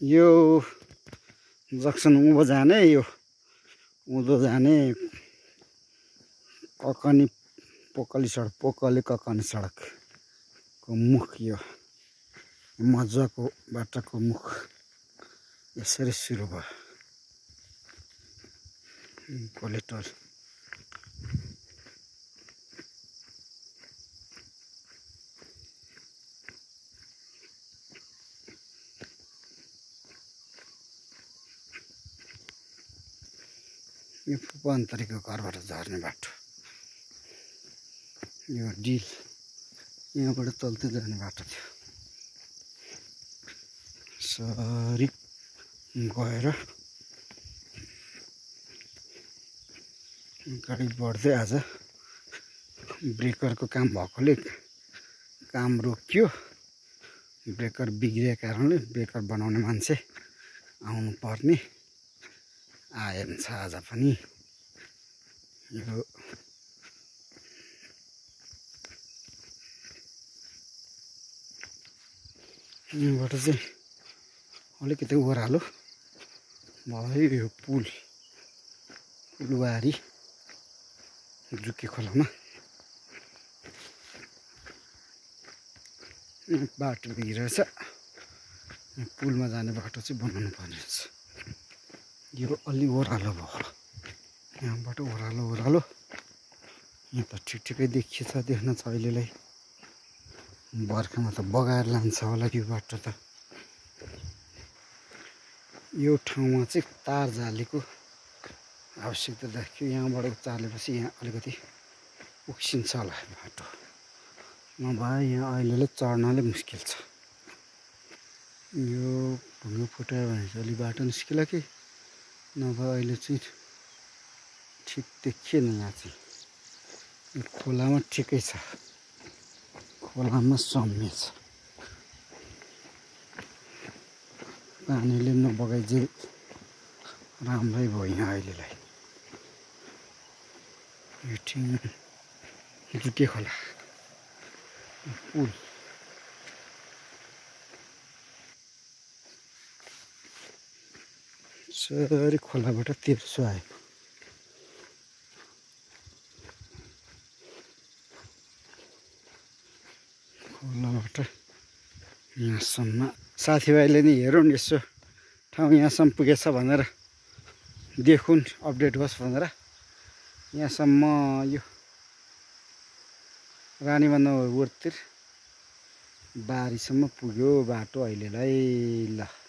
यो जक्सन उँभो जाने यो उँधो जाने ककनी पोकली सडक पोकली ककनी सडकको मुख यो मजाको बाटोको मुख यसरी सुरु भयो कोलेटोल यो फुपा अन्तरीको घरबाट झर्ने बाटो यो डिल यहाँबाट चल्दै जाने बाटो थियो सरी गएर गाडी बढ्दै आज ब्रेकरको काम भएकोले काम रोकियो ब्रेकर बिग्रिएको कारणले ब्रेकर बनाउने मान्छे आउनु पर्ने आएन छ आज पनि यो यहाँबाट चाहिँ अलिकति ओह्रालो भयो यो पुलबारी जुके खोलामा बाटो बिग्रेछ पुलमा जाने बाटो चाहिँ बनाउनु पर्ने रहेछ यो अलि ओह्रालो भयो यहाँबाट ओह्रालो यहाँ त ठिकै देखिन्छ देख्न छ अहिलेलाई बर्खामा त बगाएर लान्छ होला यो बाटो त यो ठाउँमा चाहिँ तार जालीको आवश्यकता देखियो यहाँबाट चालेपछि यहाँ अलिकति उक्सिन्छ होला बाटो नभए यहाँ अहिलेले चढ्नले मुस्किल छ यो ढुङ्गा फुटायो भने चाहिँ अलि बाटो निस्किला कि नभए अहिले चाहिँ ठिक देखिएन यहाँ चाहिँ खोलामा ठिकै छ खोलामा सम्य छ पानीले नबगाइजे राम्रै भयो यहाँ अहिलेलाई यो ठिङ जुके खोला पुल सरी खोलाबाट तेर्सो आयो खोलाबाट यहाँसम्म साथीभाइले नि हेरौँ यसो ठाउँ यहाँसम्म पुगेछ भनेर देखुन् अपडेट होस् भनेर यहाँसम्म यो रानीबन्ध उडतिर बारीसम्म पुग्यो बाटो अहिलेलाई ल